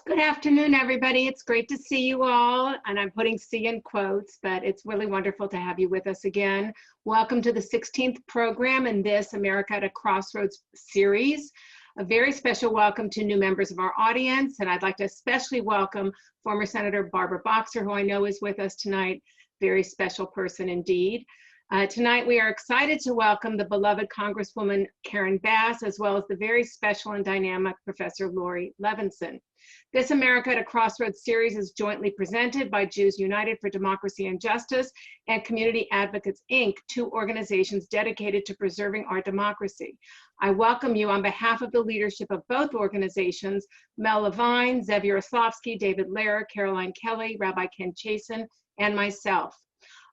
Good afternoon, everybody. It's great to see you all, and I'm putting "see" in quotes, but it's really wonderful to have you with us again. Welcome to the 16th program in this America at a Crossroads series. A very special welcome to new members of our audience, and I'd like to especially welcome former Senator Barbara Boxer, who I know is with us tonight. Very special person indeed. Tonight, we are excited to welcome the beloved Congresswoman Karen Bass, as well as the very special and dynamic Professor Laurie Levenson. This America at a Crossroads series is jointly presented by Jews United for Democracy and Justice and Community Advocates, Inc., two organizations dedicated to preserving our democracy. I welcome you on behalf of the leadership of both organizations, Mel Levine, Zev Yaroslavsky, David Lehrer, Caroline Kelly, Rabbi Ken Chasen, and myself.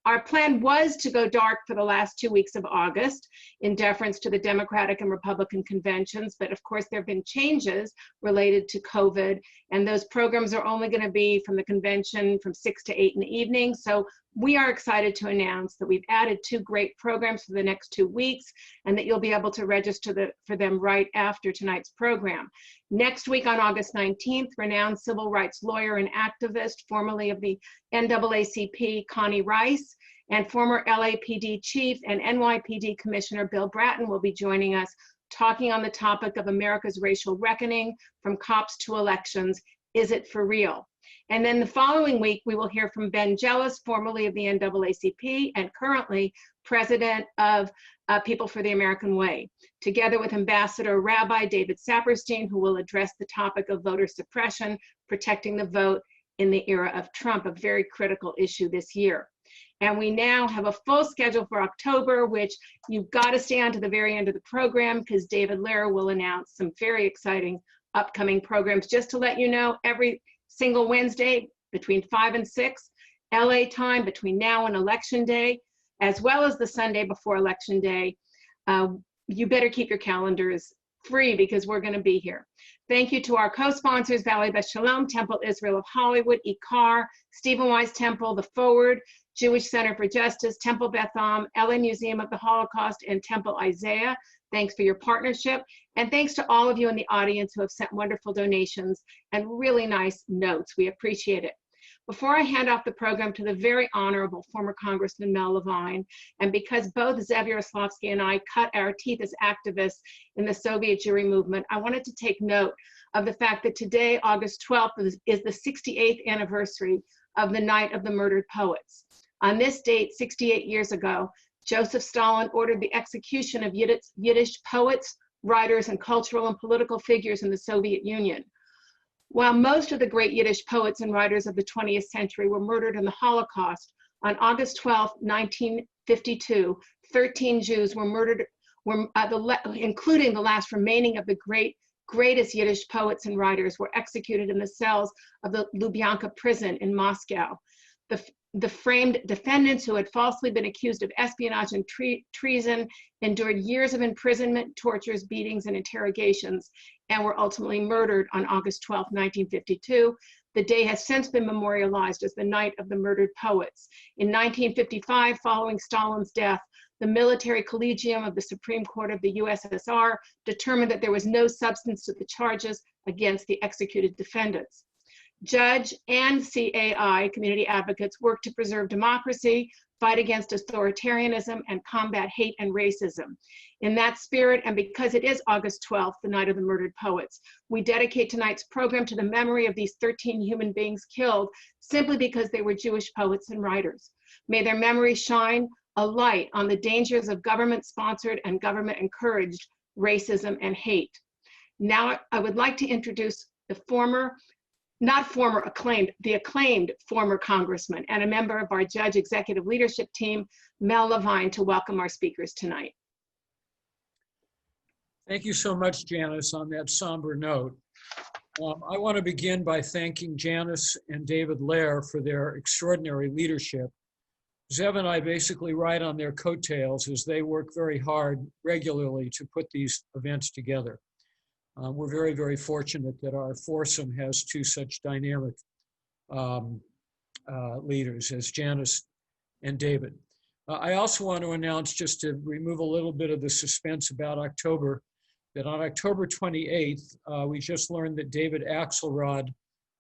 Our plan was to go dark for the last 2 weeks of August in deference to the Democratic and Republican conventions, but of course there have been changes related to COVID, and those programs are only going to be from the convention from 6 to 8 in the evening. So we are excited to announce that we've added 2 great programs for the next 2 weeks, and that you'll be able to register for them right after tonight's program. Next week on August 19th, renowned civil rights lawyer and activist, formerly of the NAACP, Connie Rice, and former LAPD chief and NYPD Commissioner Bill Bratton will be joining us, talking on the topic of America's racial reckoning, from cops to elections. Is it for real? And then the following week, we will hear from Ben Jealous, formerly of the NAACP and currently president of People for the American Way, together with Ambassador Rabbi David Saperstein, who will address the topic of voter suppression, protecting the vote in the era of Trump, a very critical issue this year. And we now have a full schedule for October, which you've got to stay on to the very end of the program, because David Lehrer will announce some very exciting upcoming programs. Just to let you know, every single Wednesday between 5 and 6, LA time between now and Election Day, as well as the Sunday before Election Day. You better keep your calendars free because we're going to be here. Thank you to our co-sponsors, Valley Beth Shalom, Temple Israel of Hollywood, IKAR, Stephen Wise Temple, The Forward, Jewish Center for Justice, Temple Beth Am, LA Museum of the Holocaust, and Temple Isaiah. Thanks for your partnership. And thanks to all of you in the audience who have sent wonderful donations and really nice notes. We appreciate it. Before I hand off the program to the very honorable former Congressman Mel Levine, and because both Zev Yaroslavsky and I cut our teeth as activists in the Soviet Jewry movement, I wanted to take note of the fact that today, August 12th, is the 68th anniversary of the Night of the Murdered Poets. On this date, 68 years ago, Joseph Stalin ordered the execution of Yiddish poets, writers, and cultural and political figures in the Soviet Union. While most of the great Yiddish poets and writers of the 20th century were murdered in the Holocaust, on August 12, 1952, 13 Jews were murdered, including the last remaining of the greatest Yiddish poets and writers, were executed in the cells of the Lubyanka prison in Moscow. The framed defendants, who had falsely been accused of espionage and treason, endured years of imprisonment, tortures, beatings, and interrogations, and were ultimately murdered on August 12, 1952. The day has since been memorialized as the Night of the Murdered Poets. In 1955, following Stalin's death, the Military Collegium of the Supreme Court of the USSR determined that there was no substance to the charges against the executed defendants. Judge and CAI, community advocates, work to preserve democracy, fight against authoritarianism, and combat hate and racism. In that spirit, and because it is August 12th, the Night of the Murdered Poets, we dedicate tonight's program to the memory of these 13 human beings killed simply because they were Jewish poets and writers. May their memory shine a light on the dangers of government-sponsored and government-encouraged racism and hate. Now, I would like to introduce the acclaimed former congressman and a member of our judge executive leadership team, Mel Levine, to welcome our speakers tonight. Thank you so much, Janice, on that somber note. I want to begin by thanking Janice and David Lehrer for their extraordinary leadership. Zev and I basically ride on their coattails as they work very hard regularly to put these events together. We're very, very fortunate that our foursome has two such dynamic leaders as Janice and David. I also want to announce, just to remove a little bit of the suspense about October, that on October 28th, we just learned that David Axelrod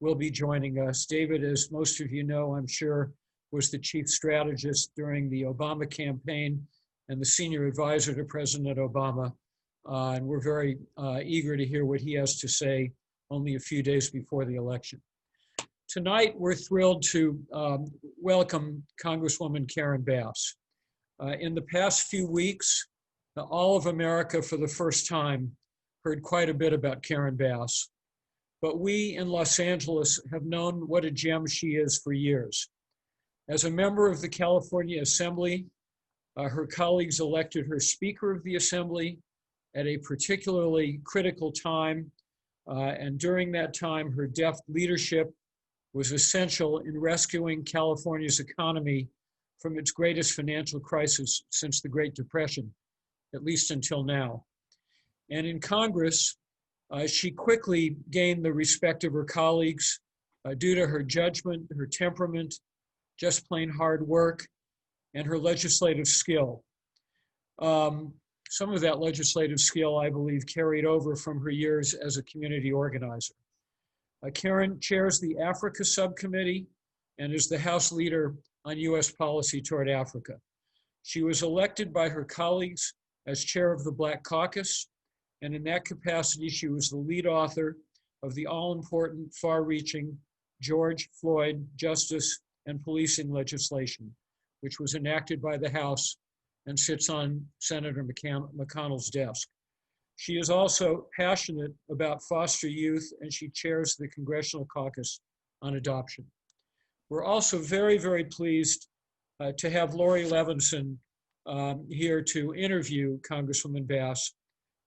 will be joining us. David, as most of you know, I'm sure, was the chief strategist during the Obama campaign and the senior advisor to President Obama. And we're very eager to hear what he has to say only a few days before the election. Tonight, we're thrilled to welcome Congresswoman Karen Bass. In the past few weeks, all of America, for the first time, heard quite a bit about Karen Bass. But we in Los Angeles have known what a gem she is for years. As a member of the California Assembly, her colleagues elected her Speaker of the Assembly at a particularly critical time. And during that time, her deft leadership was essential in rescuing California's economy from its greatest financial crisis since the Great Depression, at least until now. And in Congress, she quickly gained the respect of her colleagues due to her judgment, her temperament, just plain hard work, and her legislative skill. Some of that legislative skill, I believe, carried over from her years as a community organizer. Karen chairs the Africa Subcommittee and is the House leader on U.S. policy toward Africa. She was elected by her colleagues as chair of the Black Caucus, and in that capacity, she was the lead author of the all-important, far-reaching George Floyd justice and policing legislation, which was enacted by the House and sits on Senator McConnell's desk. She is also passionate about foster youth, and she chairs the Congressional Caucus on Adoption. We're also very, very pleased to have Laurie Levenson here to interview Congresswoman Bass.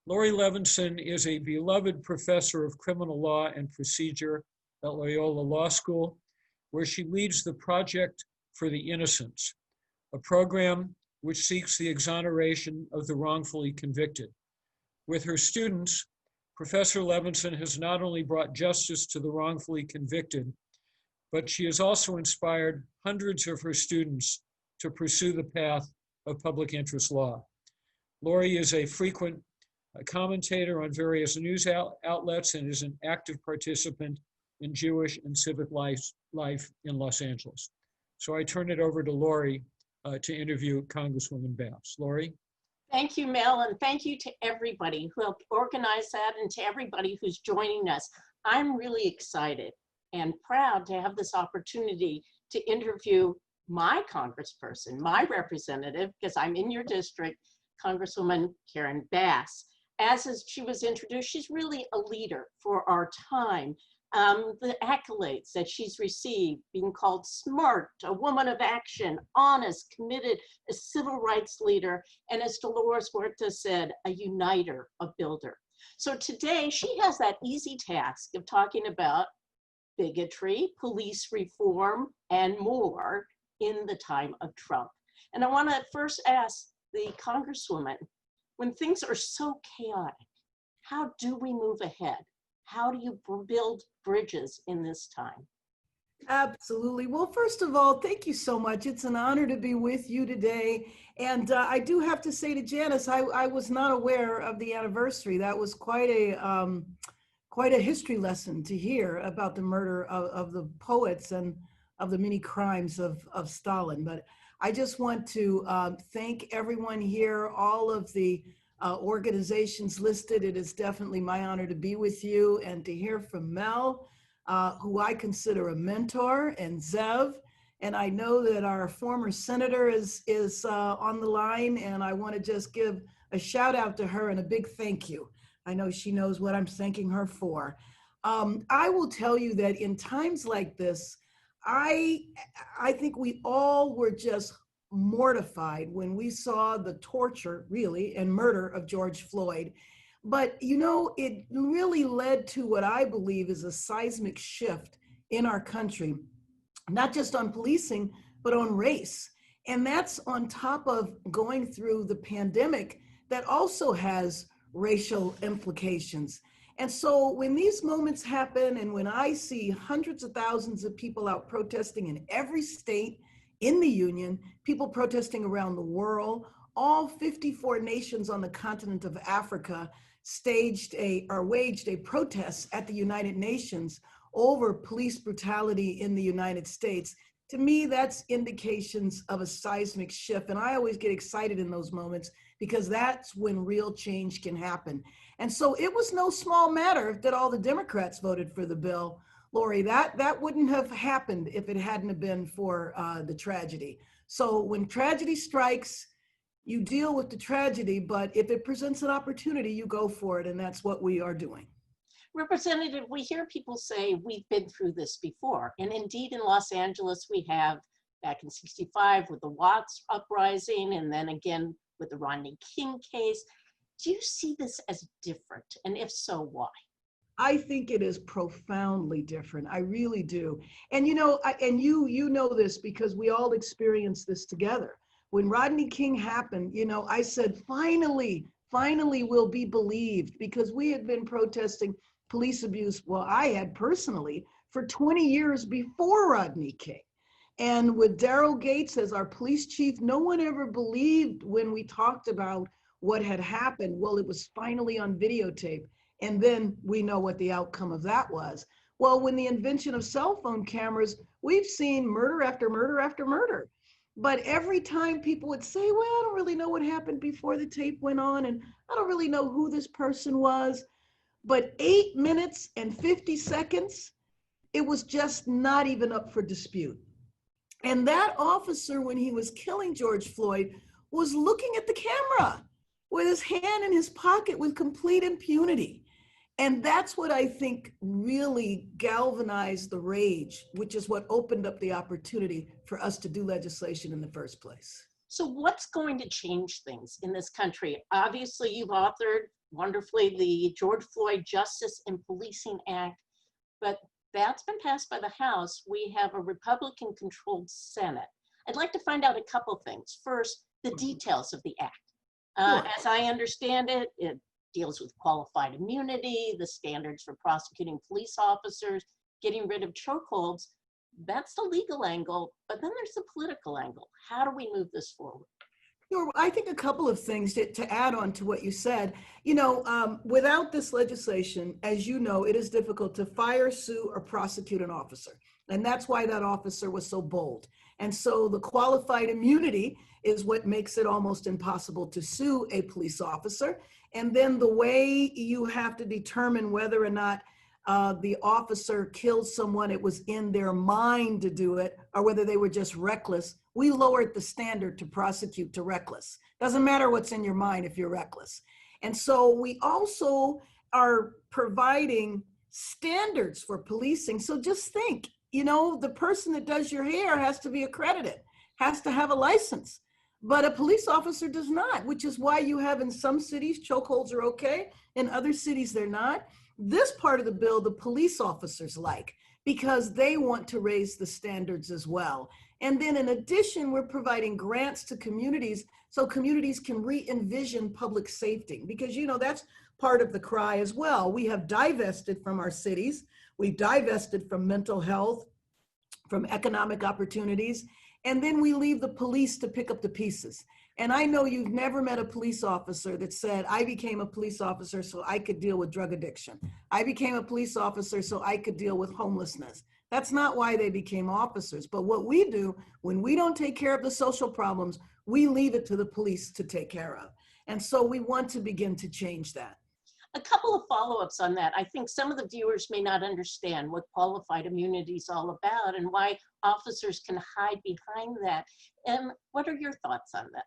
Laurie Levenson is a beloved professor of criminal law and procedure at Loyola Law School, where she leads the Project for the Innocents, a program which seeks the exoneration of the wrongfully convicted. With her students, Professor Levenson has not only brought justice to the wrongfully convicted, but she has also inspired hundreds of her students to pursue the path of public interest law. Laurie is a frequent commentator on various news outlets and is an active participant in Jewish and civic life in Los Angeles. So I turn it over to Laurie to interview Congresswoman Bass. Laurie? Thank you, Mel, and thank you to everybody who helped organize that and to everybody who's joining us. I'm really excited and proud to have this opportunity to interview my congressperson, my representative, because I'm in your district, Congresswoman Karen Bass. As she was introduced, she's really a leader for our time. The accolades that she's received, being called smart, a woman of action, honest, committed, a civil rights leader, and as Dolores Huerta said, a uniter, a builder. So today she has that easy task of talking about bigotry, police reform, and more in the time of Trump. And I want to first ask the Congresswoman, when things are so chaotic, how do we move ahead? How do you build bridges in this time? Absolutely. Well, first of all, thank you so much. It's an honor to be with you today. And I do have to say to Janice, I was not aware of the anniversary. That was quite a history lesson to hear about the murder of the poets and of the many crimes of Stalin. But I just want to thank everyone here, all of the organizations listed. It is definitely my honor to be with you and to hear from Mel, who I consider a mentor, and Zev. And I know that our former senator is on the line, and I want to just give a shout out to her and a big thank you. I know she knows what I'm thanking her for. I will tell you that in times like this, I think we all were just mortified when we saw the torture, really, and murder of George Floyd. But, you know, it really led to what I believe is a seismic shift in our country, not just on policing, but on race. And that's on top of going through the pandemic that also has racial implications. And so when these moments happen, and when I see hundreds of thousands of people out protesting in every state in the union, people protesting around the world, all 54 nations on the continent of Africa waged a protest at the United Nations over police brutality in the United States, to me, that's indications of a seismic shift. And I always get excited in those moments because that's when real change can happen. And so it was no small matter that all the Democrats voted for the bill. Laurie, that wouldn't have happened if it hadn't have been for the tragedy. So when tragedy strikes, you deal with the tragedy, but if it presents an opportunity, you go for it. And that's what we are doing. Representative, we hear people say we've been through this before. And indeed in Los Angeles, we have back in '65 with the Watts uprising, and then again with the Rodney King case. Do you see this as different? And if so, why? I think it is profoundly different. I really do. And you know, you know this because we all experienced this together. When Rodney King happened, you know, I said, finally we'll be believed, because we had been protesting police abuse, well, I had personally, for 20 years before Rodney King. And with Daryl Gates as our police chief, no one ever believed when we talked about what had happened. Well, it was finally on videotape. And then we know what the outcome of that was. Well, when the invention of cell phone cameras, we've seen murder after murder after murder. But every time people would say, well, I don't really know what happened before the tape went on, and I don't really know who this person was. But 8 minutes and 50 seconds, it was just not even up for dispute. And that officer, when he was killing George Floyd, was looking at the camera with his hand in his pocket with complete impunity. And that's what I think really galvanized the rage, which is what opened up the opportunity for us to do legislation in the first place. So what's going to change things in this country? Obviously, you've authored wonderfully the George Floyd Justice and Policing Act, but that's been passed by the House. We have a Republican-controlled Senate. I'd like to find out a couple things. First, the details of the act. Sure. As I understand it, it deals with qualified immunity, the standards for prosecuting police officers, getting rid of chokeholds. That's the legal angle, but then there's the political angle. How do we move this forward? Sure. I think a couple of things to add on to what you said. You know, without this legislation, as you know, it is difficult to fire, sue, or prosecute an officer. And that's why that officer was so bold. And so the qualified immunity is what makes it almost impossible to sue a police officer. And then the way you have to determine whether or not the officer killed someone, it was in their mind to do it, or whether they were just reckless. We lowered the standard to prosecute to reckless. Doesn't matter what's in your mind if you're reckless. And so we also are providing standards for policing. So just think, you know, the person that does your hair has to be accredited, has to have a license, but a police officer does not, which is why you have in some cities chokeholds are okay, in other cities they're not. This part of the bill, the police officers like, because they want to raise the standards as well. And then in addition, we're providing grants to communities so communities can re-envision public safety, because, you know, that's part of the cry as well. We have divested from our cities. We've divested from mental health, from economic opportunities, and then we leave the police to pick up the pieces. And I know you've never met a police officer that said, I became a police officer so I could deal with drug addiction. I became a police officer so I could deal with homelessness. That's not why they became officers. But what we do, when we don't take care of the social problems, we leave it to the police to take care of. And so we want to begin to change that. A couple of follow-ups on that. I think some of the viewers may not understand what qualified immunity is all about and why officers can hide behind that. And what are your thoughts on that?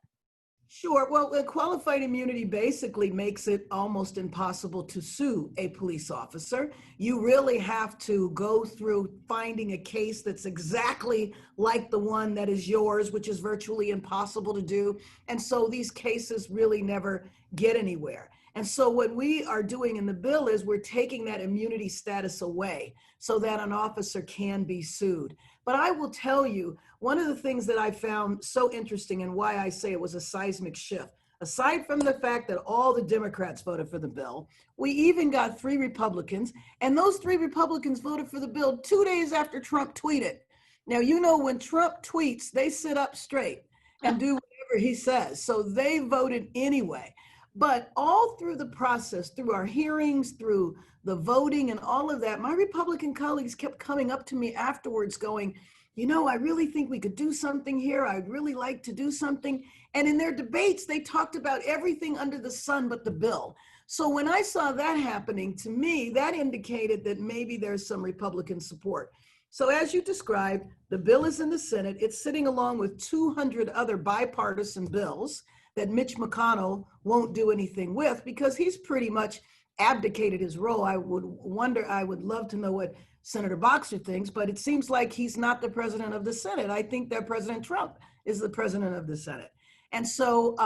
Sure. Well, qualified immunity basically makes it almost impossible to sue a police officer. You really have to go through finding a case that's exactly like the one that is yours, which is virtually impossible to do. And so these cases really never get anywhere. And so what we are doing in the bill is we're taking that immunity status away so that an officer can be sued. But I will tell you, one of the things that I found so interesting and why I say it was a seismic shift, aside from the fact that all the Democrats voted for the bill, we even got 3 Republicans, and those 3 Republicans voted for the bill 2 days after Trump tweeted. Now, you know, when Trump tweets, they sit up straight and do whatever he says. So they voted anyway. But all through the process, through our hearings, through the voting and all of that, my Republican colleagues kept coming up to me afterwards going, you know, I really think we could do something here. I'd really like to do something. And in their debates, they talked about everything under the sun but the bill. So when I saw that happening, to me, that indicated that maybe there's some Republican support. So as you described, the bill is in the Senate. It's sitting along with 200 other bipartisan bills that Mitch McConnell won't do anything with because he's pretty much abdicated his role. I would love to know what Senator Boxer thinks, but it seems like he's not the president of the Senate. I think that President Trump is the president of the Senate. And so,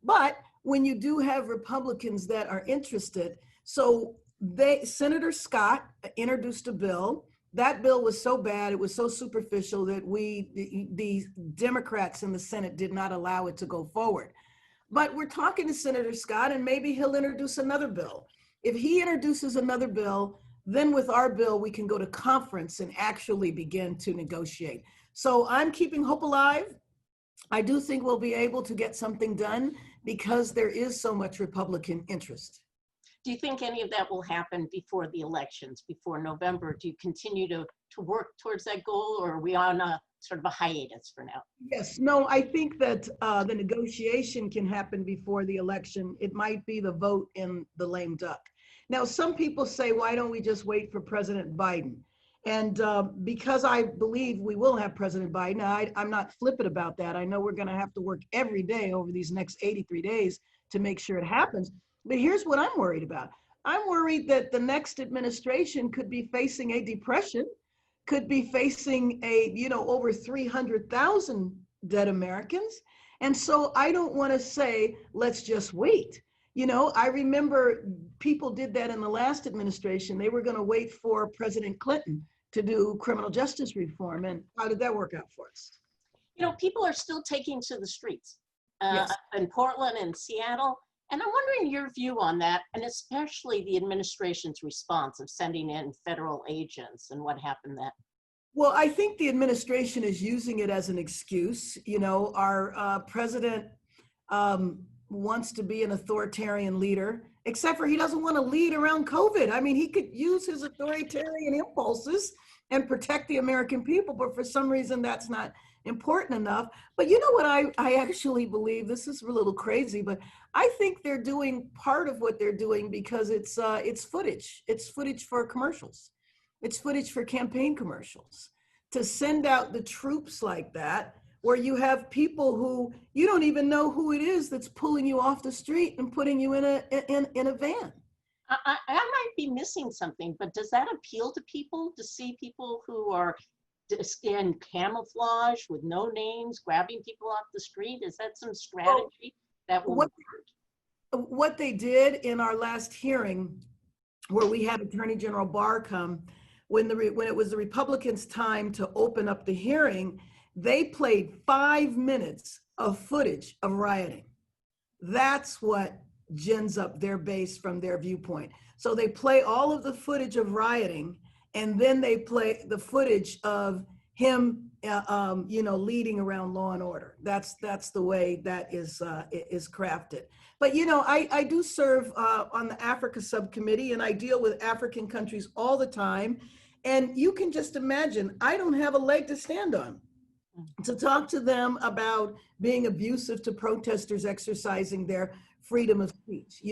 but when you do have Republicans that are interested, so Senator Scott introduced a bill. That bill was so bad, it was so superficial that the Democrats in the Senate did not allow it to go forward. But we're talking to Senator Scott and maybe he'll introduce another bill. If he introduces another bill, then with our bill, we can go to conference and actually begin to negotiate. So I'm keeping hope alive. I do think we'll be able to get something done because there is so much Republican interest. Do you think any of that will happen before the elections, before November? Do you continue to work towards that goal, or are we on a sort of a hiatus for now? Yes, no, I think that the negotiation can happen before the election. It might be the vote in the lame duck. Now, some people say, why don't we just wait for President Biden? And because I believe we will have President Biden, I'm not flippant about that. I know we're going to have to work every day over these next 83 days to make sure it happens. But here's what I'm worried about. I'm worried that the next administration could be facing a depression, could be facing over 300,000 dead Americans. And so I don't want to say, let's just wait. You know, I remember people did that in the last administration. They were going to wait for President Clinton to do criminal justice reform. And how did that work out for us? You know, people are still taking to the streets Yes. in Portland and Seattle. And I'm wondering your view on that, and especially the administration's response of sending in federal agents and what happened then. Well, I think the administration is using it as an excuse. You know, our president wants to be an authoritarian leader, except for he doesn't want to lead around COVID. I mean, he could use his authoritarian impulses and protect the American people, but for some reason that's not important enough. But you know what I actually believe, this is a little crazy, but I think they're doing part of what they're doing because it's footage. It's footage for commercials. It's footage for campaign commercials. To send out the troops like that, where you have people who you don't even know who it is that's pulling you off the street and putting you in a van. I might be missing something, but does that appeal to people, to see people who are in camouflage with no names, grabbing people off the street? Is that some strategy that will work? What they did in our last hearing, where we had Attorney General Barr come, when it was the Republicans' time to open up the hearing, they played 5 minutes of footage of rioting. That's what gins up their base from their viewpoint. So they play all of the footage of rioting, and then they play the footage of him, leading around law and order. That's the way that is crafted. But I do serve on the Africa subcommittee, and I deal with African countries all the time. And you can just imagine, I don't have a leg to stand on to talk to them about being abusive to protesters exercising their freedom of speech.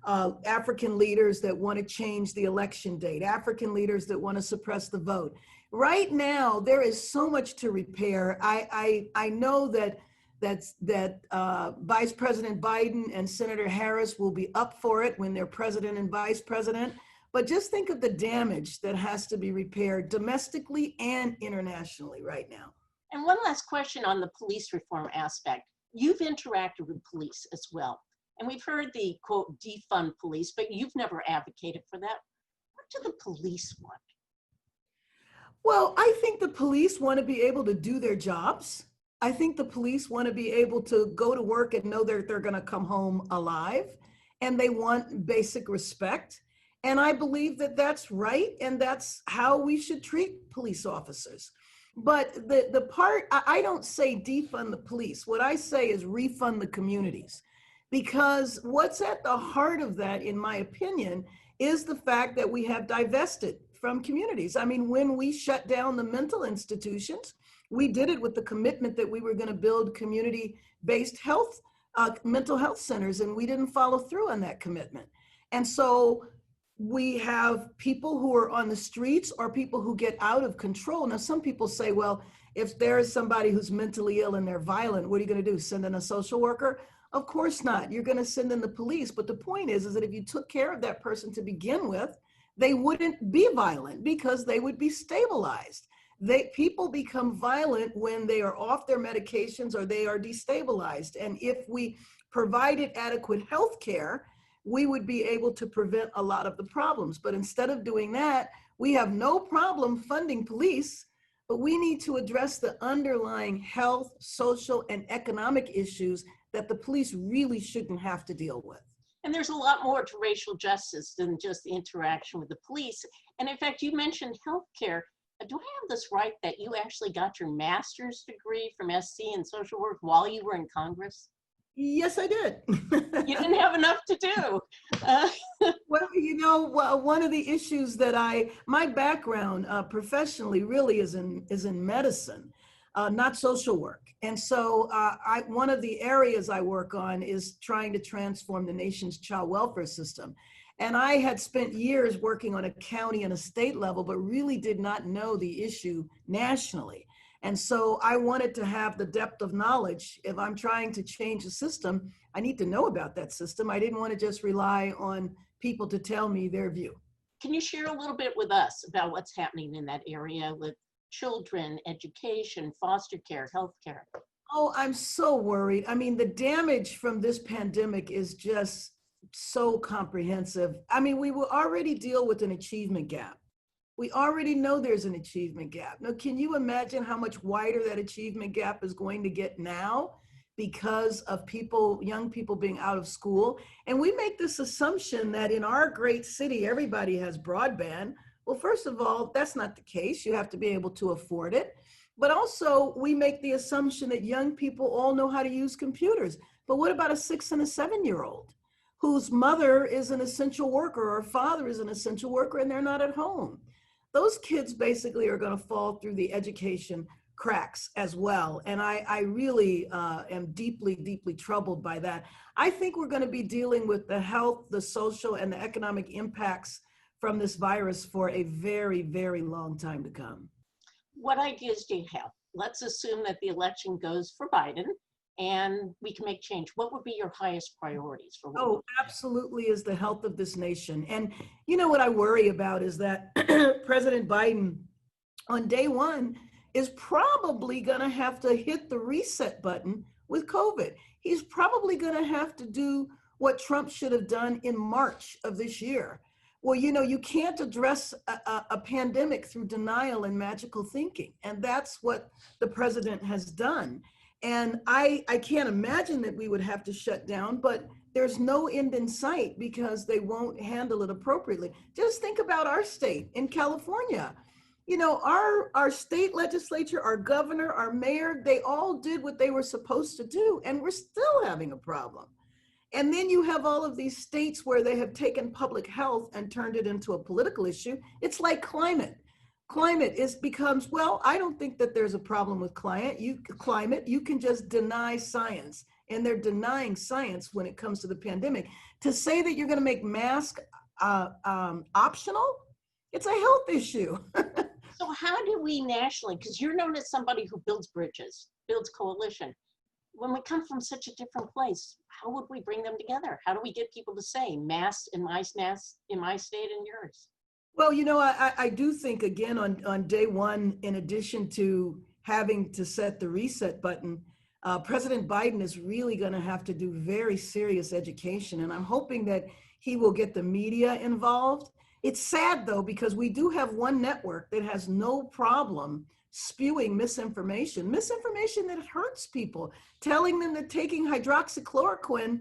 African leaders that want to change the election date, African leaders that want to suppress the vote. Right now, there is so much to repair. I know that Vice President Biden and Senator Harris will be up for it when they're president and vice president. But just think of the damage that has to be repaired domestically and internationally right now. And one last question on the police reform aspect. You've interacted with police as well. And we've heard the quote, defund police, but you've never advocated for that. What do the police want? Well, I think the police want to be able to do their jobs. I think the police want to be able to go to work and know that they're going to come home alive. And they want basic respect. And I believe that that's right. And that's how we should treat police officers. But the part, I don't say defund the police. What I say is refund the communities. because what's at the heart of that, in my opinion, is the fact that we have divested from communities. I mean, when we shut down the mental institutions, we did it with the commitment that we were going to build community-based health, mental health centers, and we didn't follow through on that commitment. And so we have people who are on the streets or people who get out of control. Now, some people say, well, if there is somebody who's mentally ill and they're violent, what are you going to do? Send in a social worker? Of course not. You're going to send in the police. But the point is that if you took care of that person to begin with, they wouldn't be violent because they would be stabilized. People become violent when they are off their medications or they are destabilized. And if we provided adequate health care, we would be able to prevent a lot of the problems. But instead of doing that, we have no problem funding police, but we need to address the underlying health, social, and economic issues that the police really shouldn't have to deal with. And there's a lot more to racial justice than just the interaction with the police. And in fact, you mentioned healthcare. Do I have this right that you actually got your master's degree from SC in social work while you were in Congress? Yes, I did. You didn't have enough to do. Well, you know, one of the issues that my background professionally really is in medicine, not social work. And so one of the areas I work on is trying to transform the nation's child welfare system. And I had spent years working on a county and a state level, but really did not know the issue nationally. And so I wanted to have the depth of knowledge. If I'm trying to change a system, I need to know about that system. I didn't want to just rely on people to tell me their view. Can you share a little bit with us about what's happening in that area with children, education, foster care, healthcare? Oh, I'm so worried. I mean, the damage from this pandemic is just so comprehensive. I mean, we will already deal with an achievement gap. We already know there's an achievement gap. Now, can you imagine how much wider that achievement gap is going to get now because of young people being out of school? And we make this assumption that in our great city, everybody has broadband. Well, first of all, that's not the case. You have to be able to afford it. But also, we make the assumption that young people all know how to use computers. But what about a 6 and a 7-year-old whose mother is an essential worker or father is an essential worker and they're not at home? Those kids basically are going to fall through the education cracks as well. And I really am deeply, deeply troubled by that. I think we're going to be dealing with the health, the social, and the economic impacts from this virus for a very, very long time to come. What ideas do you have? Let's assume that the election goes for Biden and we can make change. What would be your highest priorities for what? Oh, absolutely, is the health of this nation. And you know what I worry about is that President Biden on day one is probably going to have to hit the reset button with COVID. He's probably going to have to do what Trump should have done in March of this year. Well, you know, you can't address a pandemic through denial and magical thinking. And that's what the president has done. And I can't imagine that we would have to shut down, but there's no end in sight because they won't handle it appropriately. Just think about our state in California. You know, our state legislature, our governor, our mayor, they all did what they were supposed to do, and we're still having a problem. And then you have all of these states where they have taken public health and turned it into a political issue. It's like climate. Climate becomes, well, I don't think that there's a problem with climate. You can just deny science. And they're denying science when it comes to the pandemic. To say that you're going to make masks optional, it's a health issue. So how do we nationally, because you're known as somebody who builds bridges, builds coalition. When we come from such a different place, how would we bring them together? How do we get people to say masks in my state and yours? Well, you know, I do think, again, on day one, in addition to having to set the reset button, President Biden is really going to have to do very serious education. And I'm hoping that he will get the media involved. It's sad, though, because we do have one network that has no problem spewing misinformation that hurts people, telling them that taking hydroxychloroquine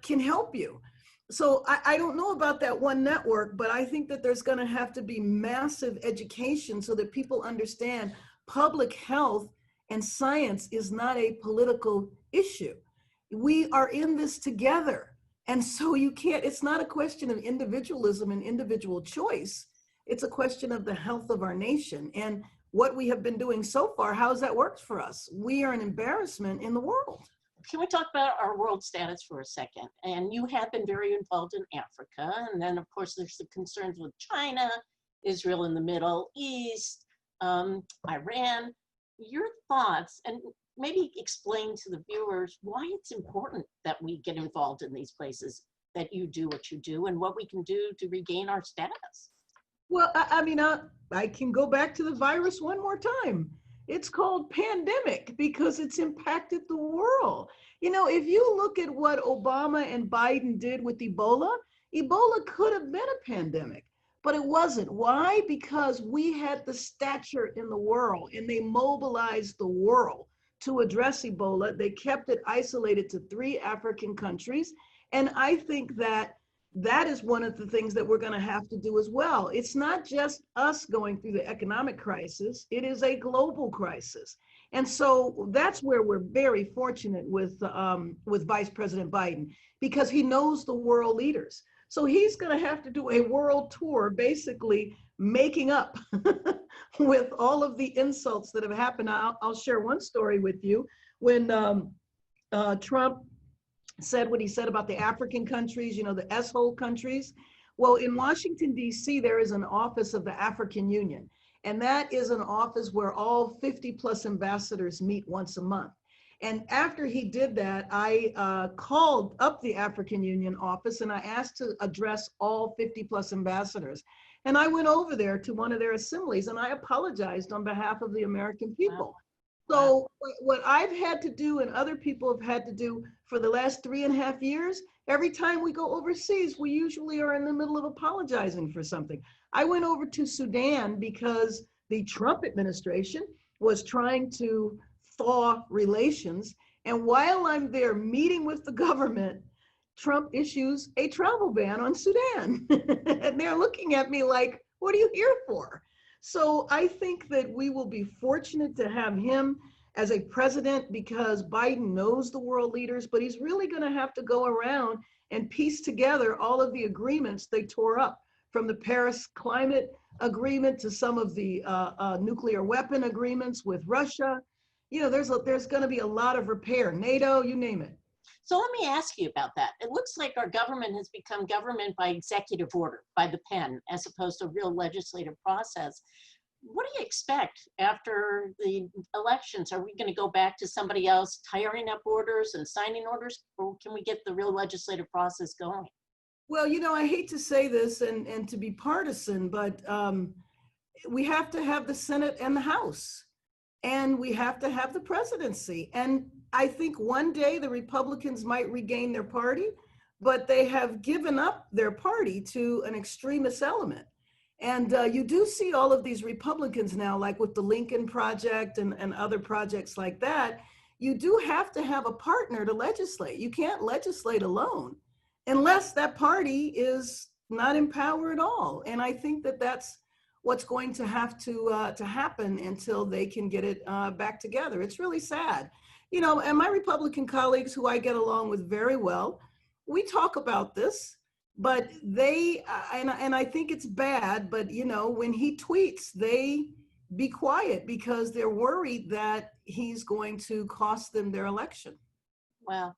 can help you. So I don't know about that one network, but I think that there's going to have to be massive education so that people understand public health and science is not a political issue. we are in this together. And so you can't, it's not a question of individualism and individual choice. It's a question of the health of our nation. And what we have been doing so far, how's that worked for us? We are an embarrassment in the world. Can we talk about our world status for a second? And you have been very involved in Africa. And then, of course, there's the concerns with China, Israel in the Middle East, Iran. Your thoughts, and maybe explain to the viewers why it's important that we get involved in these places, that you do what you do, and what we can do to regain our status. Well, I can go back to the virus one more time. It's called pandemic because it's impacted the world. You know, if you look at what Obama and Biden did with Ebola, Ebola could have been a pandemic, but it wasn't. Why? Because we had the stature in the world and they mobilized the world to address Ebola. They kept it isolated to 3 African countries. And I think that that is one of the things that we're going to have to do as well. It's not just us going through the economic crisis, it is a global crisis. And so that's where we're very fortunate with Vice President Biden, because he knows the world leaders. So he's going to have to do a world tour, basically making up with all of the insults that have happened. I'll share one story with you. When Trump said what he said about the African countries, you know, the S-hole countries. Well, in Washington, D.C., there is an office of the African Union. And that is an office where all 50 plus ambassadors meet once a month. And after he did that, I called up the African Union office and I asked to address all 50 plus ambassadors. And I went over there to one of their assemblies and I apologized on behalf of the American people. So what I've had to do and other people have had to do for the last 3.5 years, every time we go overseas, we usually are in the middle of apologizing for something. I went over to Sudan because the Trump administration was trying to thaw relations. And while I'm there meeting with the government, Trump issues a travel ban on Sudan. And they're looking at me like, what are you here for? So I think that we will be fortunate to have him as a president because Biden knows the world leaders, but he's really going to have to go around and piece together all of the agreements they tore up, from the Paris climate agreement to some of the nuclear weapon agreements with Russia. You know, there's going to be a lot of repair, NATO, you name it. So let me ask you about that. It looks like our government has become government by executive order, by the pen, as opposed to a real legislative process. What do you expect after the elections? Are we going to go back to somebody else tiring up orders and signing orders, or can we get the real legislative process going? Well, you know, I hate to say this and to be partisan, but we have to have the Senate and the House, and we have to have the presidency. And I think one day the Republicans might regain their party, but they have given up their party to an extremist element. And you do see all of these Republicans now, like with the Lincoln Project and other projects like that. You do have to have a partner to legislate. You can't legislate alone unless that party is not in power at all. And I think that that's what's going to have to happen until they can get it back together. It's really sad. You know, and my Republican colleagues, who I get along with very well, we talk about this, but they, and I think it's bad, but you know, when he tweets, they be quiet because they're worried that he's going to cost them their election. Well,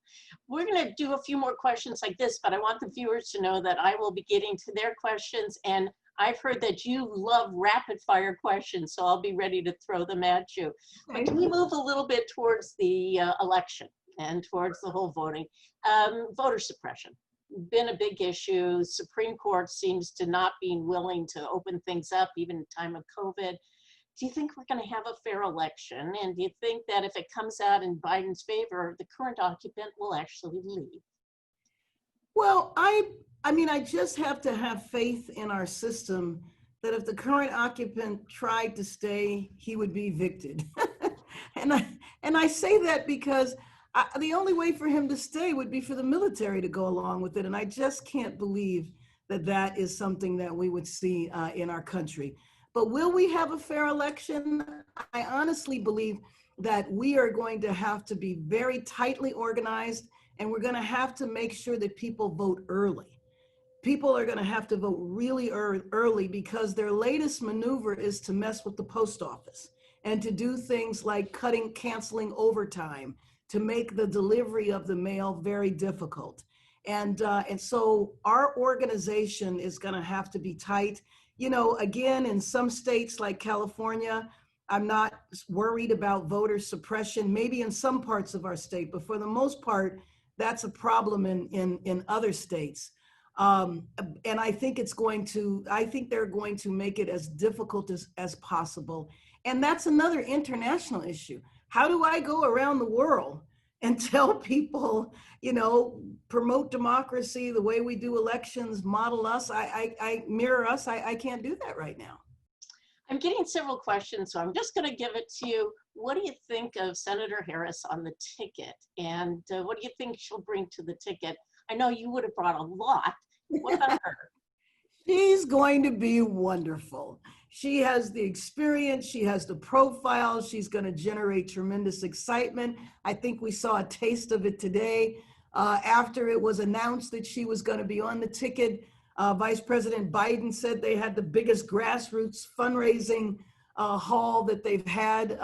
we're going to do a few more questions like this, but I want the viewers to know that I will be getting to their questions, and I've heard that you love rapid fire questions, so I'll be ready to throw them at you. But can we move a little bit towards the election and towards the whole voting? Voter suppression, been a big issue. Supreme Court seems to not being willing to open things up, even in time of COVID. Do you think we're going to have a fair election? And do you think that if it comes out in Biden's favor, the current occupant will actually leave? Well, I mean, I just have to have faith in our system that if the current occupant tried to stay, he would be evicted. and I say that because the only way for him to stay would be for the military to go along with it. And I just can't believe that that is something that we would see in our country. But will we have a fair election? I honestly believe that we are going to have to be very tightly organized And we're going to have to make sure that people vote early. People are going to have to vote really early because their latest maneuver is to mess with the post office and to do things like canceling overtime to make the delivery of the mail very difficult. And so our organization is going to have to be tight. You know, again, in some states like California, I'm not worried about voter suppression, maybe in some parts of our state, but for the most part, that's a problem in other states. And I think they're going to make it as difficult as possible. And that's another international issue. How do I go around the world and tell people, you know, promote democracy the way we do elections, model us, mirror us? I can't do that right now. I'm getting several questions, so I'm just going to give it to you. What do you think of Senator Harris on the ticket? And what do you think she'll bring to the ticket? I know you would have brought a lot. What about her? She's going to be wonderful. She has the experience, she has the profile, she's going to generate tremendous excitement. I think we saw a taste of it today. After it was announced that she was going to be on the ticket, Vice President Biden said they had the biggest grassroots fundraising haul that they've had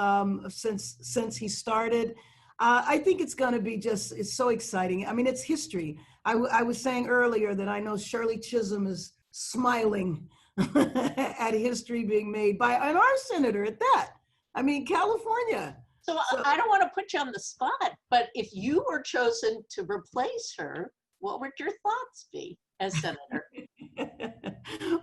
since he started. I think it's going to be it's so exciting. I mean, it's history. I was saying earlier that I know Shirley Chisholm is smiling at history being made by our senator at that. I mean, California. So I don't want to put you on the spot, but if you were chosen to replace her, what would your thoughts be as senator?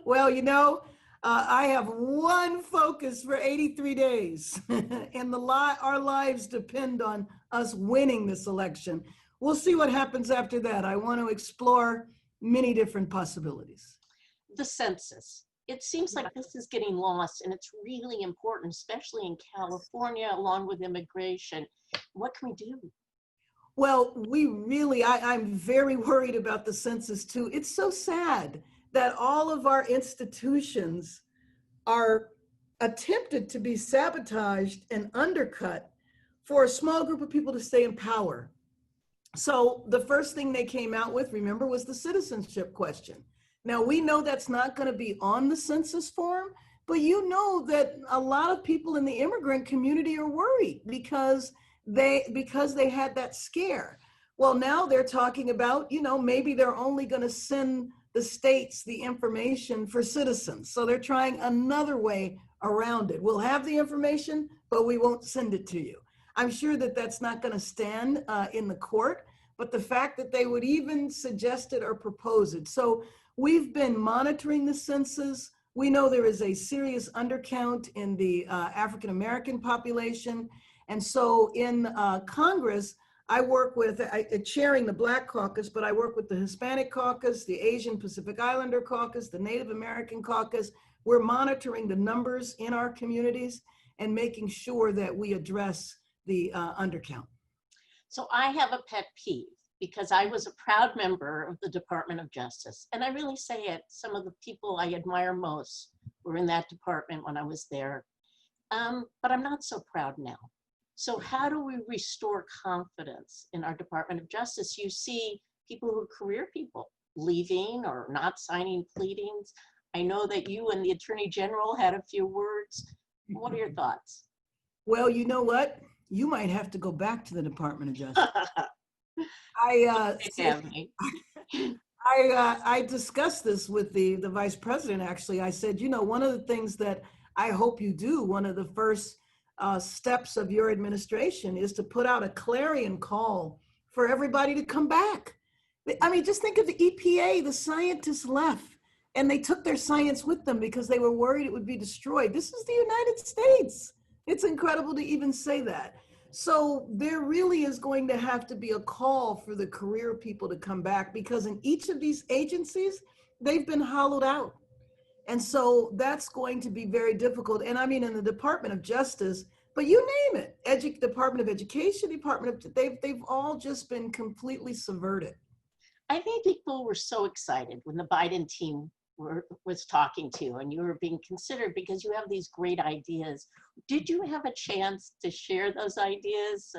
Well, you know, I have one focus for 83 days, and our lives depend on us winning this election. We'll see what happens after that. I want to explore many different possibilities. The census. It seems like this is getting lost, and it's really important, especially in California, along with immigration. What can we do? Well, I'm very worried about the census too. It's so sad that all of our institutions are attempted to be sabotaged and undercut for a small group of people to stay in power. So the first thing they came out with, remember, was the citizenship question. Now, we know that's not going to be on the census form, but you know that a lot of people in the immigrant community are worried because they had that scare. Well, now they're talking about, you know, maybe they're only going to send the states the information for citizens. So they're trying another way around it. We'll have the information, but we won't send it to you. I'm sure that that's not going to stand in the court, but the fact that they would even suggest it or propose it. So we've been monitoring the census. We know there is a serious undercount in the African-American population. And so in Congress, I work with, chairing the Black Caucus, but I work with the Hispanic Caucus, the Asian Pacific Islander Caucus, the Native American Caucus. We're monitoring the numbers in our communities and making sure that we address the undercount. So I have a pet peeve because I was a proud member of the Department of Justice. And I really say it, some of the people I admire most were in that department when I was there. But I'm not so proud now. So how do we restore confidence in our Department of Justice? You see people who are career people leaving or not signing pleadings. I know that you and the Attorney General had a few words. What are your thoughts? Well, you know what? You might have to go back to the Department of Justice. I discussed this with the Vice President, actually. I said, you know, one of the things that I hope you do, one of the first steps of your administration is to put out a clarion call for everybody to come back. I mean, just think of the EPA, the scientists left and they took their science with them because they were worried it would be destroyed. This is the United States. It's incredible to even say that. So there really is going to have to be a call for the career people to come back because in each of these agencies, they've been hollowed out. And so that's going to be very difficult. And I mean, in the Department of Justice, but you name it, Department of Education, they've all just been completely subverted. I think people were so excited when the Biden team was talking to you and you were being considered because you have these great ideas. Did you have a chance to share those ideas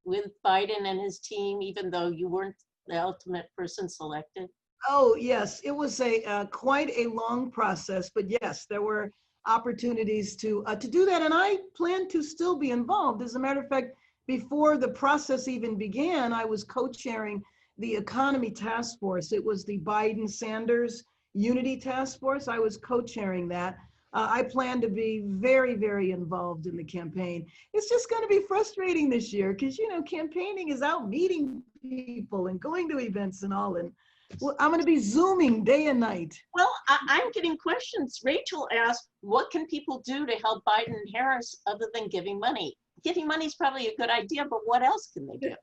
with Biden and his team, even though you weren't the ultimate person selected? Oh, yes, it was a quite a long process, but yes, there were opportunities to do that, and I plan to still be involved. As a matter of fact, before the process even began, I was co-chairing the economy task force. It was the Biden-Sanders Unity Task Force. I was co-chairing that. I plan to be very, very involved in the campaign. It's just going to be frustrating this year because, you know, campaigning is out meeting people and going to events and all, and well, I'm going to be Zooming day and night. Well, I'm getting questions. Rachel asked, what can people do to help Biden and Harris other than giving money? Giving money is probably a good idea, but what else can they do?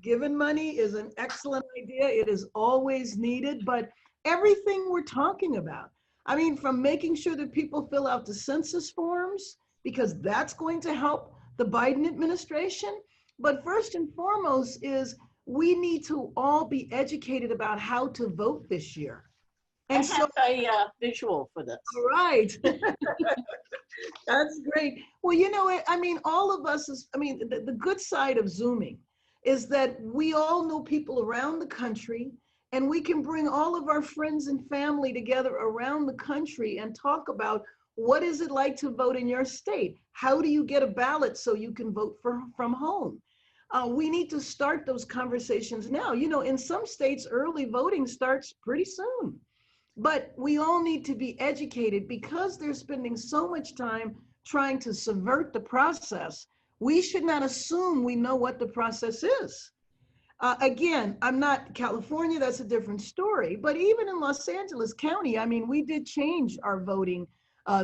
Giving money is an excellent idea. It is always needed, but everything we're talking about, I mean, from making sure that people fill out the census forms, because that's going to help the Biden administration. But first and foremost is we need to all be educated about how to vote this year. And I have a visual for this. All right. That's great. Well, you know, I mean, all of us the good side of Zooming is that we all know people around the country, and we can bring all of our friends and family together around the country and talk about what is it like to vote in your state? How do you get a ballot so you can vote from home? We need to start those conversations now. You know, in some states, early voting starts pretty soon. But we all need to be educated because they're spending so much time trying to subvert the process. We should not assume we know what the process is. Again, I'm not California, that's a different story. But even in Los Angeles County, I mean, we did change our voting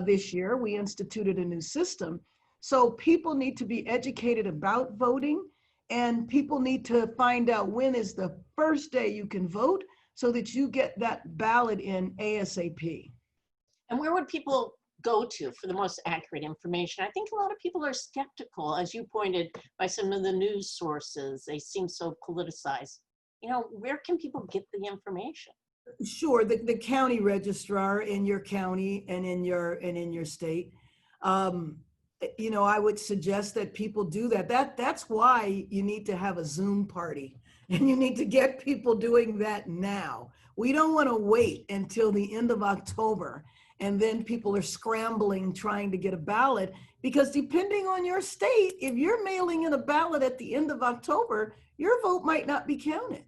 this year. We instituted a new system. So people need to be educated about voting. And people need to find out when is the first day you can vote so that you get that ballot in ASAP. And where would people go to for the most accurate information? I think a lot of people are skeptical, as you pointed, by some of the news sources. They seem so politicized. You know, where can people get the information? Sure, the county registrar in your county and in your state. You know, I would suggest that people do that. That's why you need to have a Zoom party, and you need to get people doing that now. We don't want to wait until the end of October, and then people are scrambling trying to get a ballot, because depending on your state, if you're mailing in a ballot at the end of October, your vote might not be counted.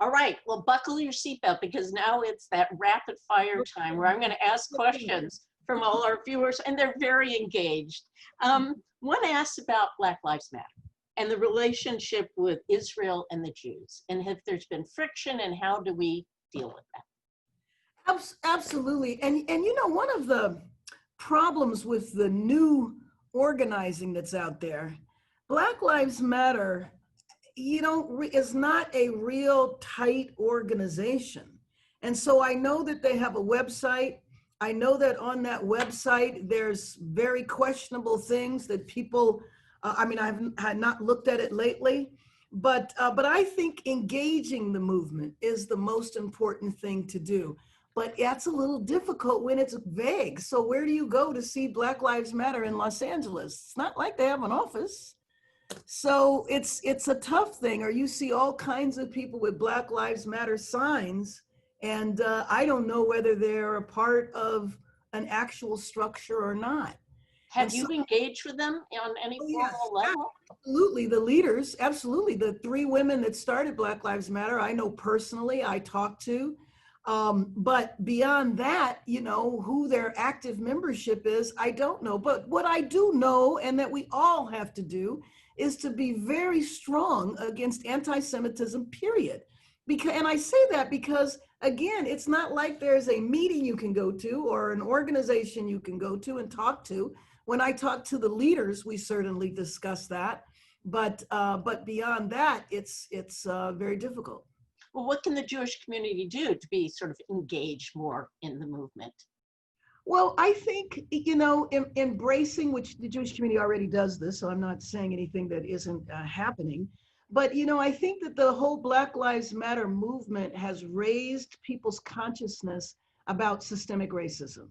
All right, well, buckle your seatbelt, because now it's that rapid fire time where I'm going to ask questions from all our viewers, and they're very engaged. One asks about Black Lives Matter and the relationship with Israel and the Jews, and if there's been friction, and how do we deal with that? Absolutely. And you know, one of the problems with the new organizing that's out there, Black Lives Matter, you know, is not a real tight organization. And so I know that they have a website. I know that on that website, there's very questionable things that people, I mean, I had not looked at it lately, but I think engaging the movement is the most important thing to do. But that's a little difficult when it's vague. So where do you go to see Black Lives Matter in Los Angeles? It's not like they have an office. So it's a tough thing, or you see all kinds of people with Black Lives Matter signs, and I don't know whether they're a part of an actual structure or not. Have you engaged with them on any formal level? Absolutely, the leaders, absolutely. The 3 women that started Black Lives Matter, I know personally, I talked to. But beyond that, you know, who their active membership is, I don't know. But what I do know, and that we all have to do, is to be very strong against anti-Semitism, period. And I say that because, again, it's not like there's a meeting you can go to or an organization you can go to and talk to. When I talk to the leaders, we certainly discuss that. But beyond that, it's very difficult. Well, what can the Jewish community do to be sort of engaged more in the movement? Well, I think, you know, embracing, which the Jewish community already does this, so I'm not saying anything that isn't happening. But, you know, I think that the whole Black Lives Matter movement has raised people's consciousness about systemic racism.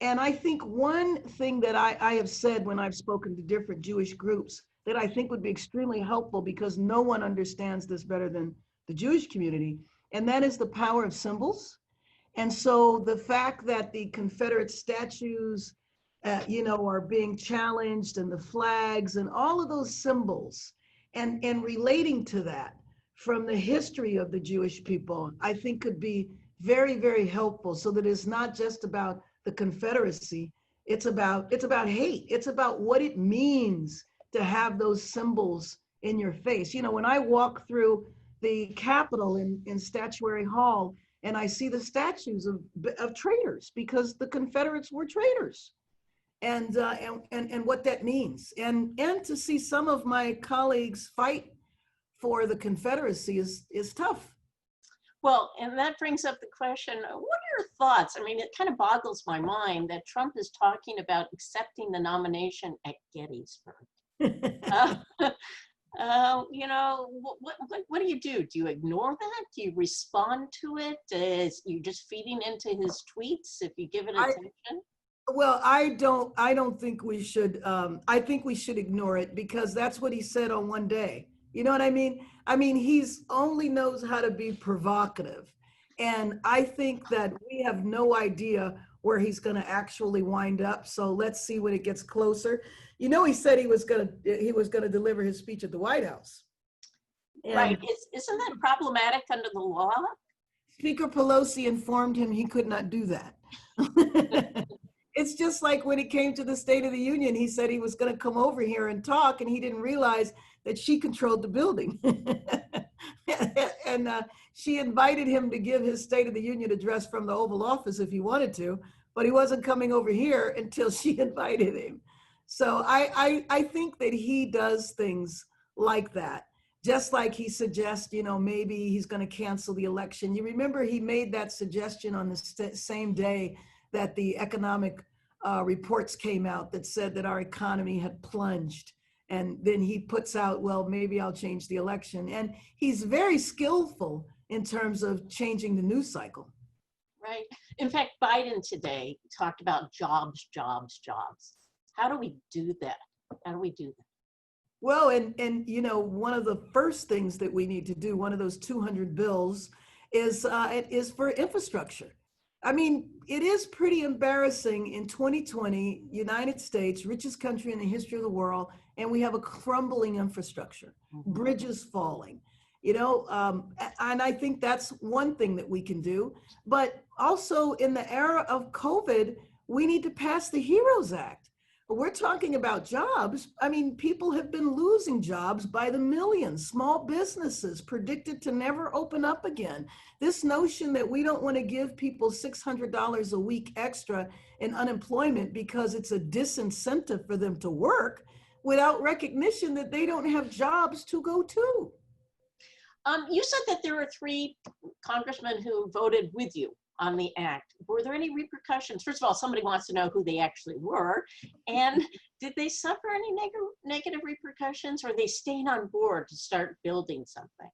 And I think one thing that I have said when I've spoken to different Jewish groups, that I think would be extremely helpful because no one understands this better than the Jewish community, and that is the power of symbols. And so the fact that the Confederate statues, are being challenged, and the flags and all of those symbols, and relating to that from the history of the Jewish people, I think could be very, very helpful, so that it's not just about the Confederacy. It's about hate. It's about what it means to have those symbols in your face. When I walk through the Capitol in Statuary Hall, and I see the statues of traitors, because the Confederates were traitors, and what that means, and to see some of my colleagues fight for the Confederacy is tough. Well, and that brings up the question, what are your thoughts? I mean, it kind of boggles my mind that Trump is talking about accepting the nomination at Gettysburg. What do you do? Do you ignore that? Do you respond to it? Is you just feeding into his tweets if you give it attention? Well, I don't think we should. I think we should ignore it, because that's what he said on one day. You know what I mean? He's only knows how to be provocative. And I think that we have no idea where he's going to actually wind up. So let's see when it gets closer. He said he was going to deliver his speech at the White House. And right. Isn't that problematic under the law? Speaker Pelosi informed him he could not do that. It's just like when he came to the State of the Union, he said he was going to come over here and talk, and he didn't realize that she controlled the building. And she invited him to give his State of the Union address from the Oval Office if he wanted to, but he wasn't coming over here until she invited him. So I think that he does things like that, just like he suggests, maybe he's going to cancel the election. You remember he made that suggestion on the same day that the economic reports came out that said that our economy had plunged. And then he puts out, well, maybe I'll change the election. And he's very skillful in terms of changing the news cycle. Right. In fact, Biden today talked about jobs, jobs, jobs. How do we do that? How do we do that? Well, and one of the first things that we need to do, one of those 200 bills, is for infrastructure. It is pretty embarrassing in 2020, United States, richest country in the history of the world, and we have a crumbling infrastructure, bridges falling, and I think that's one thing that we can do. But also in the era of COVID, we need to pass the HEROES Act. We're talking about jobs. People have been losing jobs by the millions. Small businesses predicted to never open up again. This notion that we don't want to give people $600 a week extra in unemployment because it's a disincentive for them to work, without recognition that they don't have jobs to go to. You said that there were 3 congressmen who voted with you on the act. Were there any repercussions? First of all, somebody wants to know who they actually were. And did they suffer any negative repercussions, or are they staying on board to start building something?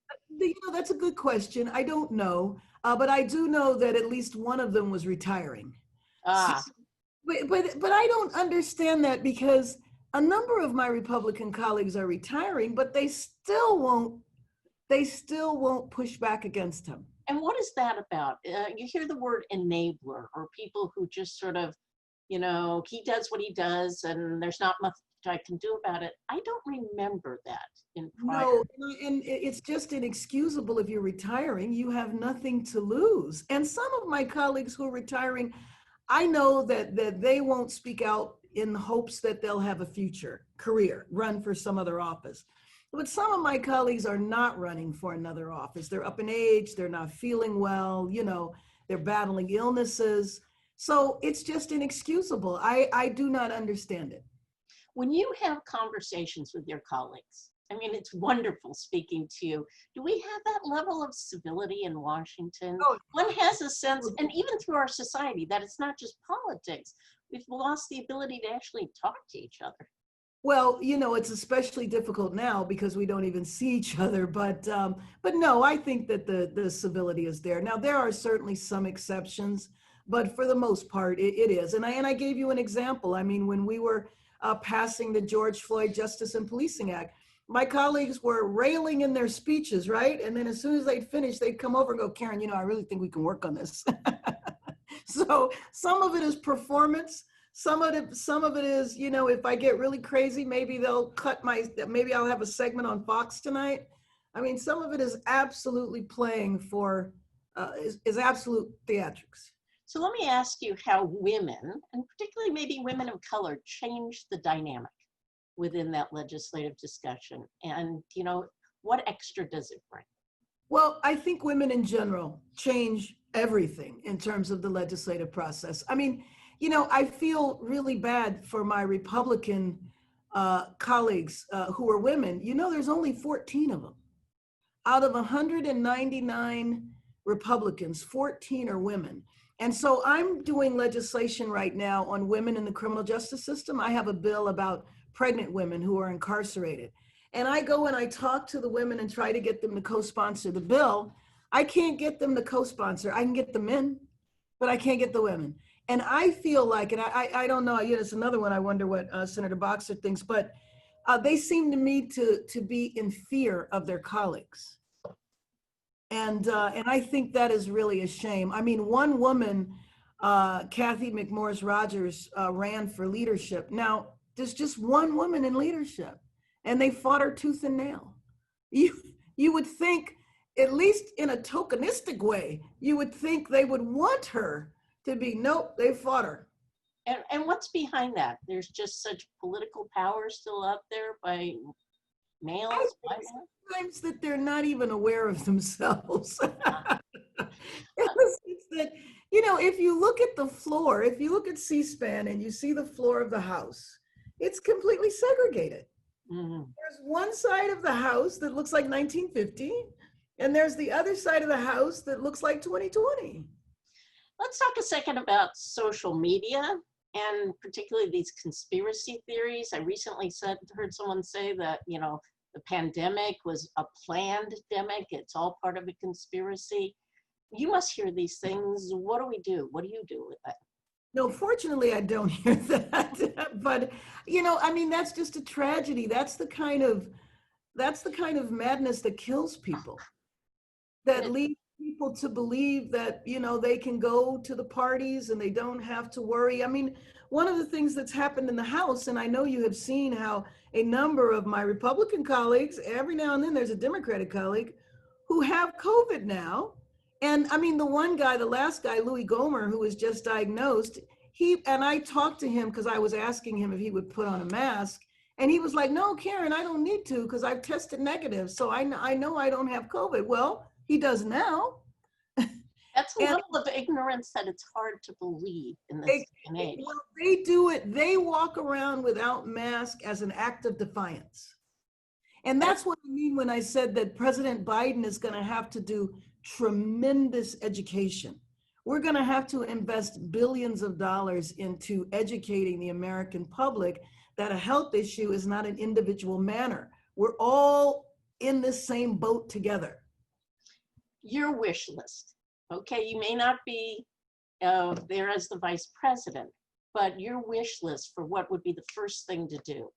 That's a good question. I don't know, but I do know that at least one of them was retiring. But I don't understand that, because a number of my Republican colleagues are retiring, but they still won't push back and him. And what is that about? You hear the word enabler, or people who just sort of, he does what he does and there's not much I can do about it. I don't remember that in prior. No, and it's just inexcusable. If you're retiring, you have nothing to lose. And some of my colleagues who are retiring, I know that they won't speak out in hopes that they'll have a future career, run for some other office. But some of my colleagues are not running for another office. They're up in age, they're not feeling well, they're battling illnesses. So it's just inexcusable. I do not understand it. When you have conversations with your colleagues, it's wonderful speaking to you. Do we have that level of civility in Washington? Oh, one has a sense, and even through our society, that it's not just politics. We've lost the ability to actually talk to each other. Well, it's especially difficult now because we don't even see each other. But no, I think that the civility is there. Now, there are certainly some exceptions, but for the most part, it is. And I gave you an example. When we were passing the George Floyd Justice and Policing Act. My colleagues were railing in their speeches, right? And then as soon as they'd finish, they'd come over and go, Karen, I really think we can work on this. So some of it is performance. Some of it is, if I get really crazy, maybe they'll maybe I'll have a segment on Fox tonight. I mean, some of it is absolutely playing for, is absolute theatrics. So let me ask you how women, and particularly maybe women of color, change the dynamic within that legislative discussion. And, what extra does it bring? Well, I think women in general change everything in terms of the legislative process. I mean, I feel really bad for my Republican colleagues who are women. There's only 14 of them. Out of 199 Republicans, 14 are women. And so I'm doing legislation right now on women in the criminal justice system. I have a bill about pregnant women who are incarcerated. And I go and I talk to the women and try to get them to co-sponsor the bill. I can't get them to co-sponsor. I can get the men, but I can't get the women. And I feel like, and I don't know, it's another one, I wonder what Senator Boxer thinks, but they seem to me to be in fear of their colleagues. And I think that is really a shame. I mean, one woman, Kathy McMorris Rogers, ran for leadership. Now, there's just one woman in leadership, and they fought her tooth and nail. You would think, at least in a tokenistic way, you would think they would want her to be, nope, they fought her. And what's behind that? There's just such political power still out there by males? Sometimes that they're not even aware of themselves. It's that, if you look at the floor, if you look at C-SPAN and you see the floor of the House, it's completely segregated. Mm-hmm. There's one side of the House that looks like 1950, and there's the other side of the House that looks like 2020. Let's talk a second about social media and particularly these conspiracy theories. I recently heard someone say that, the pandemic was a planned demic. It's all part of a conspiracy. You must hear these things. What do we do? What do you do with that? No, fortunately, I don't hear that. But, that's just a tragedy. That's the kind of madness that kills people, that leads people to believe that, they can go to the parties and they don't have to worry. I mean, one of the things that's happened in the House, and I know you have seen how a number of my Republican colleagues, every now and then there's a Democratic colleague who have COVID now. And I mean, the last guy, Louis Gohmert, who was just diagnosed, and I talked to him because I was asking him if he would put on a mask. And he was like, no, Karen, I don't need to because I've tested negative. So I know I don't have COVID. Well, he does now. That's a level of ignorance that it's hard to believe in this day and age. Well, they do it. They walk around without mask as an act of defiance. And that's what I mean when I said that President Biden is going to have to do tremendous education. We're going to have to invest billions of dollars into educating the American public that a health issue is not an individual matter. We're all in this same boat together. Your wish list. Okay, you may not be there as the vice president, but your wish list for what would be the first thing to do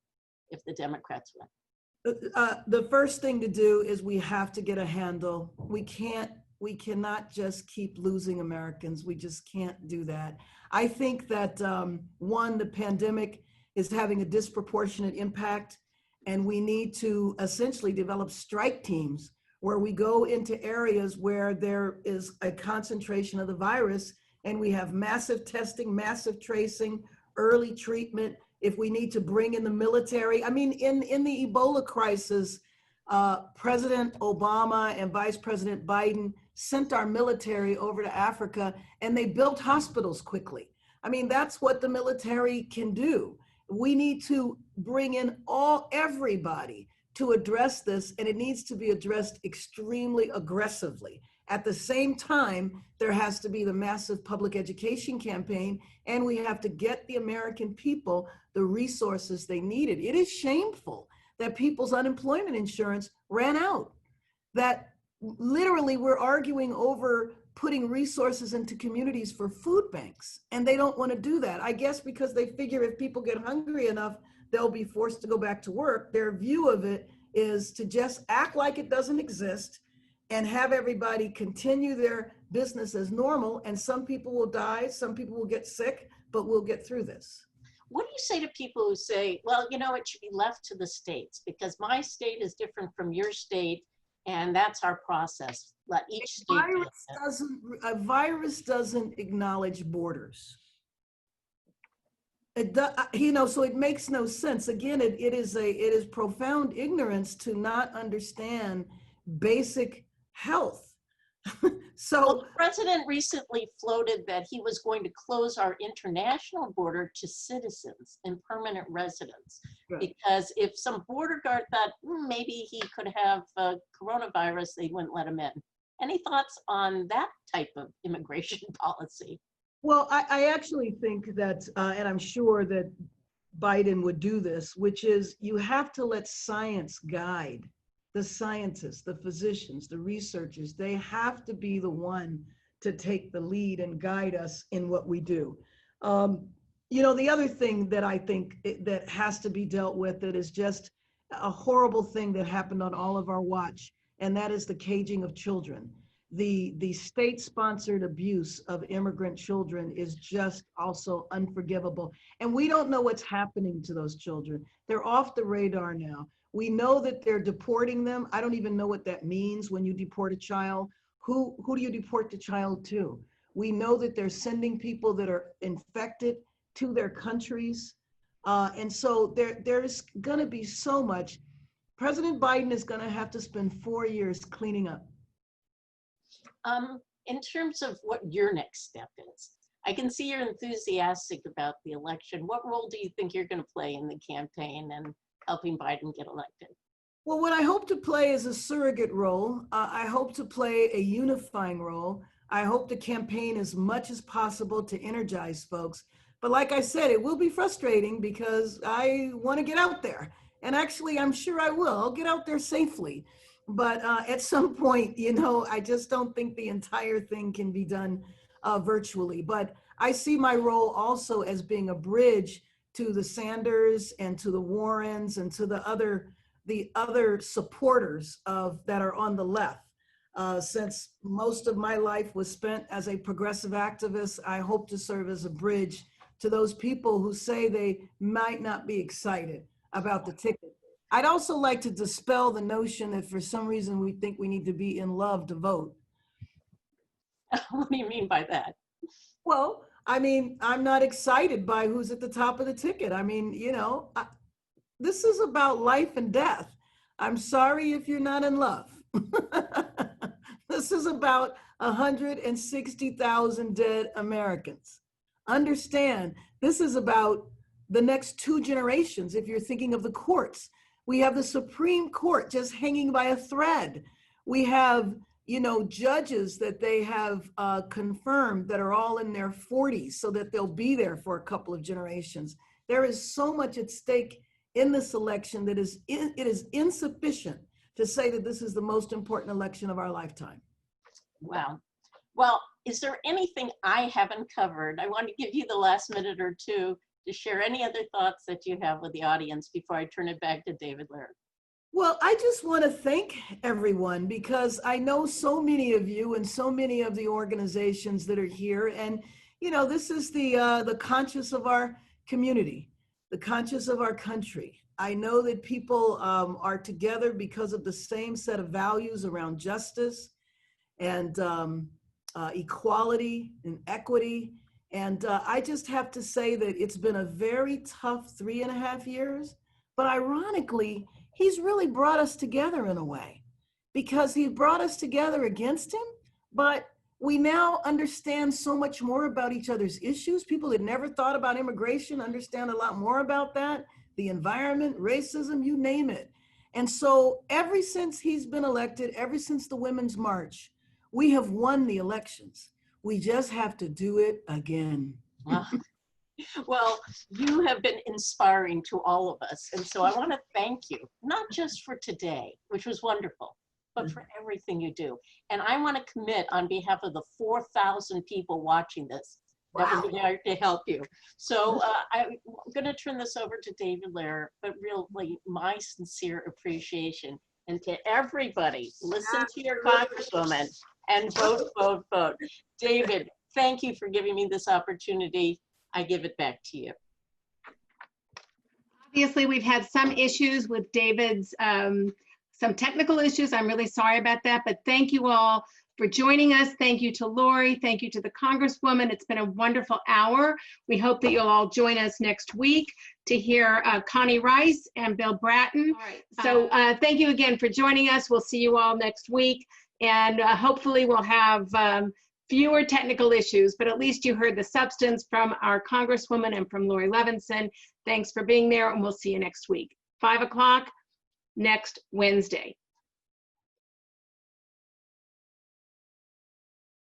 if the Democrats win. The first thing to do is we have to get a handle. We cannot just keep losing Americans. We just can't do that. I think that one, the pandemic is having a disproportionate impact, and we need to essentially develop strike teams where we go into areas where there is a concentration of the virus, and we have massive testing, massive tracing, early treatment. If we need to bring in the military, I mean, in the Ebola crisis, President Obama and Vice President Biden sent our military over to Africa, and they built hospitals quickly. I mean, that's what the military can do. We need to bring in everybody to address this, and it needs to be addressed extremely aggressively. At the same time, there has to be the massive public education campaign, and we have to get the American people the resources they needed. It is shameful that people's unemployment insurance ran out, that literally we're arguing over putting resources into communities for food banks, and they don't want to do that. I guess because they figure if people get hungry enough, they'll be forced to go back to work. Their view of it is to just act like it doesn't exist and have everybody continue their business as normal. And some people will die, some people will get sick, but we'll get through this. What do you say to people who say, well, you know, it should be left to the states because my state is different from your state, and that's our process. Let each state do it. A virus doesn't acknowledge borders. You know, so it makes no sense. Again, it is profound ignorance to not understand basic health. So well, the president recently floated that he was going to close our international border to citizens and permanent residents, right, because if some border guard thought maybe he could have coronavirus, they wouldn't let him in. Any thoughts on that type of immigration policy? Well, I actually think that, and I'm sure that Biden would do this, which is you have to let science guide. The scientists, the physicians, the researchers, they have to be the one to take the lead and guide us in what we do. You know, the other thing that I think that has to be dealt with that is just a horrible thing that happened on all of our watch, and that is the caging of children. The state-sponsored abuse of immigrant children is just also unforgivable. And we don't know what's happening to those children. They're off the radar now. We know that they're deporting them. I don't even know what that means when you deport a child. Who do you deport the child to? We know that they're sending people that are infected to their countries. And so there's gonna be so much. President Biden is gonna have to spend 4 years cleaning up. In terms of what your next step is, I can see you're enthusiastic about the election. What role do you think you're gonna play in the campaign and helping Biden get elected? Well, what I hope to play is a surrogate role. I hope to play a unifying role. I hope to campaign as much as possible to energize folks. But like I said, it will be frustrating because I want to get out there. And actually, I'm sure I will. I'll get out there safely. But at some point, you know, I just don't think the entire thing can be done virtually. But I see my role also as being a bridge to the Sanders and to the Warrens and to the other supporters that are on the left. Since most of my life was spent as a progressive activist, I hope to serve as a bridge to those people who say they might not be excited about the ticket. I'd also like to dispel the notion that for some reason we think we need to be in love to vote. What do you mean by that? Well, I mean, I'm not excited by who's at the top of the ticket. I mean, you know, this is about life and death. I'm sorry if you're not in love. This is about 160,000 dead Americans. Understand, this is about the next 2 generations. If you're thinking of the courts, we have the Supreme Court just hanging by a thread. We have, you know, judges that they have confirmed that are all in their 40s so that they'll be there for a couple of generations. There is so much at stake in this election that it is insufficient to say that this is the most important election of our lifetime. Wow. Well, is there anything I haven't covered? I want to give you the last minute or two to share any other thoughts that you have with the audience before I turn it back to David Laird. Well, I just want to thank everyone because I know so many of you and so many of the organizations that are here. And, you know, this is the conscience of our community, the conscience of our country. I know that people are together because of the same set of values around justice and equality and equity. And I just have to say that it's been a very tough 3.5 years, but ironically, he's really brought us together in a way because he brought us together against him, but we now understand so much more about each other's issues. People that never thought about immigration understand a lot more about that, the environment, racism, you name it. And so ever since he's been elected, ever since the Women's March, we have won the elections. We just have to do it again. Well, you have been inspiring to all of us. And so I want to thank you, not just for today, which was wonderful, but for everything you do. And I want to commit on behalf of the 4,000 people watching this that will be there to help you. So I'm going to turn this over to David Lair, but really my sincere appreciation. And to everybody, listen to your Congresswoman and vote, vote, vote. David, thank you for giving me this opportunity. I give it back to you. Obviously, we've had some issues with David's, some technical issues. I'm really sorry about that, but thank you all for joining us. Thank you to Laurie. Thank you to the Congresswoman. It's been a wonderful hour. We hope that you'll all join us next week to hear Connie Rice and Bill Bratton. So thank you again for joining us. We'll see you all next week. And hopefully we'll have fewer technical issues, but at least you heard the substance from our Congresswoman and from Laurie Levenson. Thanks for being there, and we'll see you next week. 5 o'clock next Wednesday.